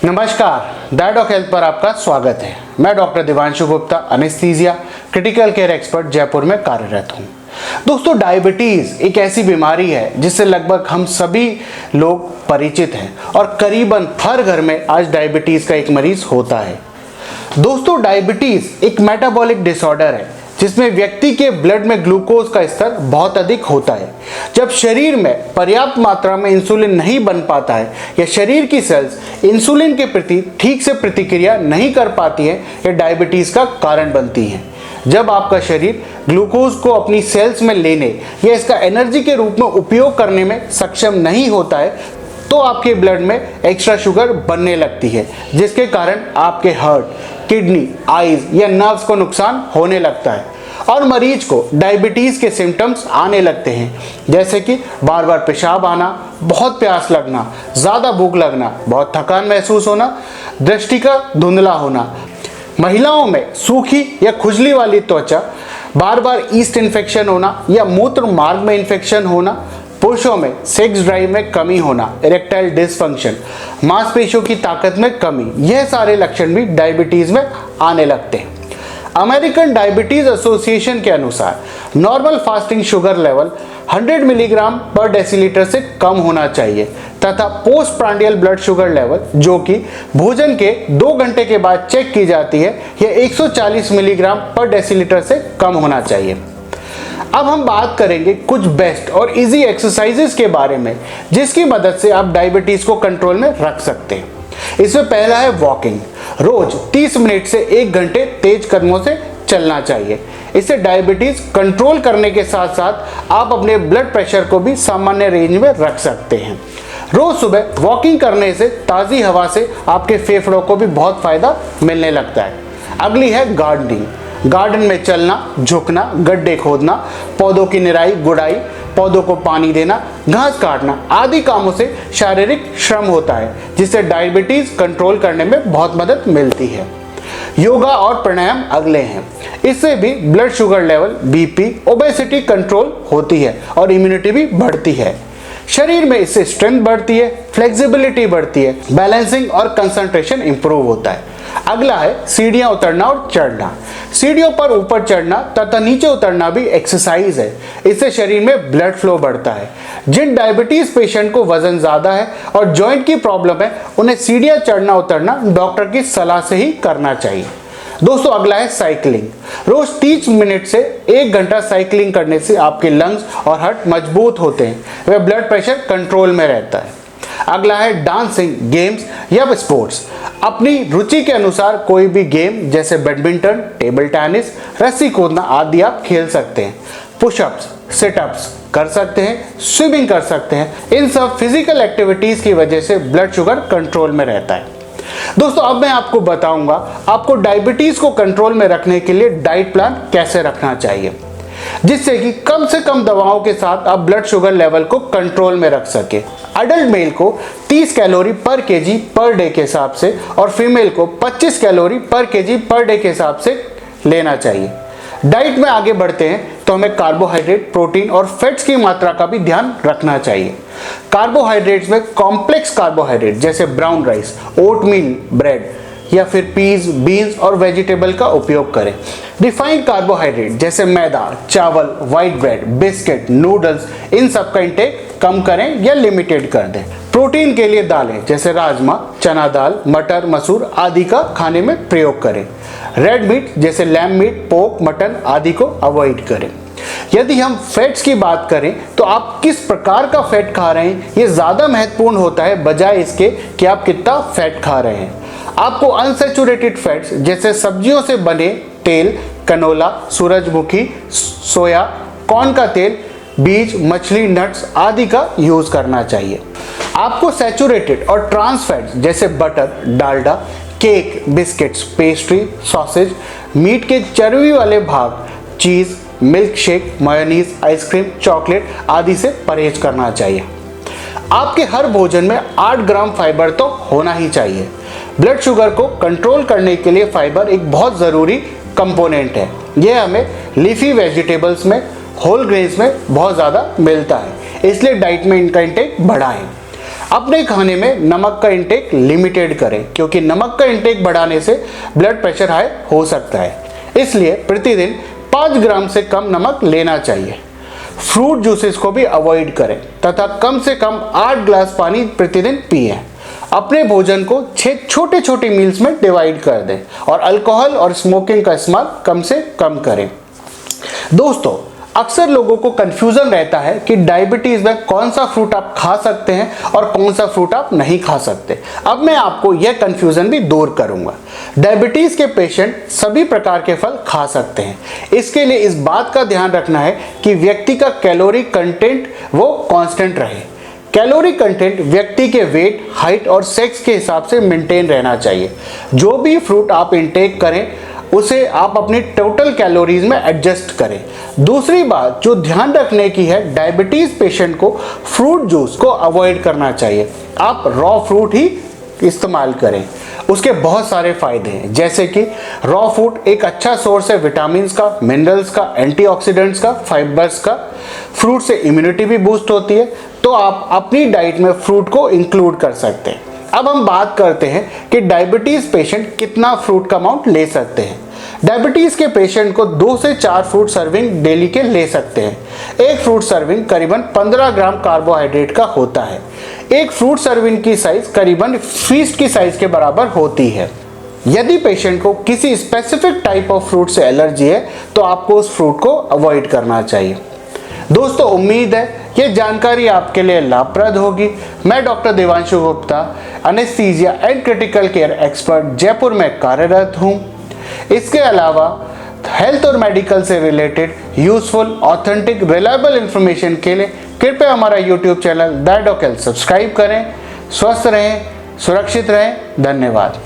नमस्कार, डायडॉक हेल्थ पर आपका स्वागत है। मैं doctor Divanshu Gupta, anaesthesia critical care expert Jaipur में कार्यरत हूँ। दोस्तों, डायबिटीज़ एक ऐसी बीमारी है जिससे लगभग हम सभी लोग परिचित हैं और करीबन हर घर में आज डायबिटीज़ का एक मरीज होता है। दोस्तों, डायबिटीज़ एक मेटाबॉलिक डिसऑर्डर है जिसमें व्यक्ति के ब्लड में ग्लूकोज का स्तर बहुत अधिक होता है। जब शरीर में पर्याप्त मात्रा में इंसुलिन नहीं बन पाता है या शरीर की सेल्स इंसुलिन के प्रति ठीक से प्रतिक्रिया नहीं कर पाती है, यह डायबिटीज़ का कारण बनती है। जब आपका शरीर ग्लूकोज को अपनी सेल्स में लेने या इसका एनर्जी के रूप में उपयोग करने में सक्षम नहीं होता है तो आपके ब्लड में एक्स्ट्रा शुगर बनने लगती है, जिसके कारण आपके हार्ट, किडनी, आईज या नर्व्स को नुकसान होने लगता है और मरीज को डायबिटीज़ के सिम्टम्स आने लगते हैं, जैसे कि बार बार पेशाब आना, बहुत प्यास लगना, ज़्यादा भूख लगना, बहुत थकान महसूस होना, दृष्टि का धुंधला होना, महिलाओं में सूखी या खुजली वाली त्वचा, बार बार ईस्ट इन्फेक्शन होना या मूत्र मार्ग में इन्फेक्शन होना, पुरुषों में सेक्स ड्राइव में कमी होना, इरेक्टाइल डिसफंक्शन, मांसपेशियों की ताकत में कमी, यह सारे लक्षण भी डायबिटीज़ में आने लगते हैं। अमेरिकन डायबिटीज़ एसोसिएशन के अनुसार normal fasting sugar level 100 milligram पर डेसीलीटर से कम होना चाहिए तथा post prandial blood sugar level, जो कि भोजन के 2 घंटे के बाद चेक की जाती है, यह 140 मिलीग्राम पर डेसीलीटर से कम होना चाहिए। अब हम बात करेंगे कुछ बेस्ट और इजी एक्सरसाइजेस के बारे में जिसकी मदद से आप डायबिटीज़ को कंट्रोल में रख सकते हैं। इसमें पहला है वॉकिंग। रोज 30 मिनट से 1 घंटे तेज कदमों से चलना चाहिए। इससे डायबिटीज़ कंट्रोल करने के साथ साथ आप अपने ब्लड प्रेशर को भी सामान्य रेंज में रख सकते हैं। रोज सुबह वॉकिंग करने से ताज़ी हवा से आपके फेफड़ों को भी बहुत फ़ायदा मिलने लगता है। अगली है गार्डनिंग। गार्डन में चलना, झुकना, गड्ढे खोदना, पौधों की निराई गुड़ाई, पौधों को पानी देना, घास काटना आदि कामों से शारीरिक श्रम होता है, जिससे डायबिटीज़ कंट्रोल करने में बहुत मदद मिलती है। योगा और प्राणायाम अगले हैं। इससे भी blood sugar level, BP, obesity control होती है और इम्यूनिटी भी बढ़ती है। शरीर में इससे स्ट्रेंथ बढ़ती है, फ्लेक्सिबिलिटी बढ़ती है, बैलेंसिंग और कंसंट्रेशन इंप्रूव होता है। अगला है सीढ़ियाँ उतरना और चढ़ना। सीढ़ियों पर ऊपर चढ़ना तथा नीचे उतरना भी एक्सरसाइज है। इससे शरीर में ब्लड फ्लो बढ़ता है। जिन डायबिटीज़ पेशेंट को वजन ज़्यादा है और जॉइंट की प्रॉब्लम है, उन्हें सीढ़ियाँ चढ़ना उतरना डॉक्टर की सलाह से ही करना चाहिए। दोस्तों, अगला है साइकिलिंग। रोज 30 मिनट से 1 घंटा साइकिलिंग करने से आपके लंग्स और हार्ट मजबूत होते हैं, वह ब्लड प्रेशर कंट्रोल में रहता है। अगला है डांसिंग, गेम्स या स्पोर्ट्स। अपनी रुचि के अनुसार कोई भी गेम जैसे बैडमिंटन, टेबल टेनिस, रस्सी कूदना आदि आप खेल सकते हैं। पुशअप्स, सिटअप्स कर सकते हैं, स्विमिंग कर सकते हैं। इन सब फिजिकल एक्टिविटीज़ की वजह से ब्लड शुगर कंट्रोल में रहता है। दोस्तों, अब मैं आपको बताऊंगा आपको डायबिटीज़ को कंट्रोल में रखने के लिए डाइट प्लान कैसे रखना चाहिए, जिससे कि कम से कम दवाओं के साथ आप ब्लड शुगर लेवल को कंट्रोल में रख सके। अडल्ट मेल को 30 कैलोरी पर केजी पर डे के हिसाब से और फीमेल को 25 कैलोरी पर केजी पर डे के हिसाब से लेना चाहिए। डाइट में आगे बढ़ते हैं तो हमें कार्बोहाइड्रेट, प्रोटीन और फैट्स की मात्रा का भी ध्यान रखना चाहिए। कार्बोहाइड्रेट्स में कॉम्प्लेक्स कार्बोहाइड्रेट जैसे ब्राउन राइस, ओटमील ब्रेड या फिर पीज, बीन्स और वेजिटेबल का उपयोग करें। रिफाइंड कार्बोहाइड्रेट जैसे मैदा, चावल, व्हाइट ब्रेड, बिस्किट, नूडल्स, इन सब का इंटेक कम करें या लिमिटेड कर दें। प्रोटीन के लिए दालें जैसे राजमा, चना दाल, मटर, मसूर आदि का खाने में प्रयोग करें। रेड मीट जैसे लैम्ब मीट, पोर्क, मटन आदि को अवॉइड करें। यदि हम फैट्स की बात करें तो आप किस प्रकार का फैट खा रहे हैं, ये ज़्यादा महत्वपूर्ण होता है बजाय इसके कि आप कितना फैट खा रहे हैं। आपको अनसैचुरेटेड फैट्स जैसे सब्जियों से बने तेल, कनोला, सूरजमुखी, सोया, कॉर्न का तेल, बीज, मछली, नट्स आदि का यूज़ करना चाहिए। आपको सैचुरेटेड और ट्रांस फैट्स जैसे butter, Dalda, cake, biscuits, pastry, sausage, meat के चर्बी वाले भाग, cheese, milk shake, mayonnaise, ice cream, chocolate आदि से परहेज करना चाहिए। आपके हर भोजन में 8 ग्राम फाइबर तो होना ही चाहिए। ब्लड शुगर को कंट्रोल करने के लिए फाइबर एक बहुत ज़रूरी कंपोनेंट है। यह हमें लीफी वेजिटेबल्स में, होल ग्रेन्स में बहुत ज़्यादा मिलता है, इसलिए डाइट में इनका इंटेक बढ़ाएं। अपने खाने में नमक का इंटेक लिमिटेड करें, क्योंकि नमक का इंटेक बढ़ाने से ब्लड प्रेशर हाई हो सकता है। इसलिए प्रतिदिन 5 ग्राम से कम नमक लेना चाहिए। फ्रूट जूसेस को भी अवॉइड करें तथा कम से कम 8 ग्लास पानी प्रतिदिन पिएं। अपने भोजन को 6 छोटे छोटे मील्स में डिवाइड कर दें और अल्कोहल और स्मोकिंग का इस्तेमाल कम से कम करें। दोस्तों, अक्सर लोगों को कंफ्यूजन रहता है कि डायबिटीज में कौन सा फ्रूट आप खा सकते हैं और कौन सा फ्रूट आप नहीं खा सकते। अब मैं आपको यह कंफ्यूजन भी दूर करूंगा। डायबिटीज के पेशेंट सभी प्रकार के फल खा सकते हैं। इसके लिए इस बात का ध्यान रखना है कि व्यक्ति का कैलोरी कंटेंट वो कांस्टेंट रहे। कैलोरी कंटेंट व्यक्ति के वेट, हाइट और सेक्स के हिसाब से मेंटेन रहना चाहिए। जो भी फ्रूट आप इंटेक करें उसे आप अपनी टोटल कैलोरीज में एडजस्ट करें। दूसरी बात जो ध्यान रखने की है, डायबिटीज पेशेंट को फ्रूट जूस को अवॉइड करना चाहिए। आप रॉ फ्रूट ही इस्तेमाल करें। उसके बहुत सारे फायदे हैं, जैसे कि रॉ फ्रूट एक अच्छा सोर्स है विटामिन का, मिनरल्स का, एंटीऑक्सीडेंट्स का, फाइबर्स का। फ्रूट से इम्यूनिटी भी बूस्ट होती है, तो आप अपनी डाइट में फ्रूट को इंक्लूड कर सकते हैं। अब हम बात करते हैं कि डायबिटीज पेशेंट कितना फ्रूट का अमाउंट ले सकते हैं। डायबिटीज के पेशेंट को 2 से 4 फ्रूट सर्विंग डेली के ले सकते हैं। एक फ्रूट सर्विंग करीबन 15 ग्राम कार्बोहाइड्रेट का होता है। एक फ्रूट सर्विंग की साइज करीबन फीस्ट की साइज के बराबर होती है। यदि पेशेंट को किसी स्पेसिफिक टाइप ऑफ फ्रूट से एलर्जी है तो आपको उस फ्रूट को अवॉइड करना चाहिए। दोस्तों, उम्मीद है ये जानकारी आपके लिए लाभप्रद होगी। मैं doctor Devanshu Gupta, anaesthesia and critical care expert, Jaipur में कार्यरत हूँ। इसके अलावा हेल्थ और मेडिकल से related useful, authentic, reliable information के लिए कृपया हमारा YouTube channel that doc health subscribe करें। स्वस्थ रहें, सुरक्षित रहें। धन्यवाद।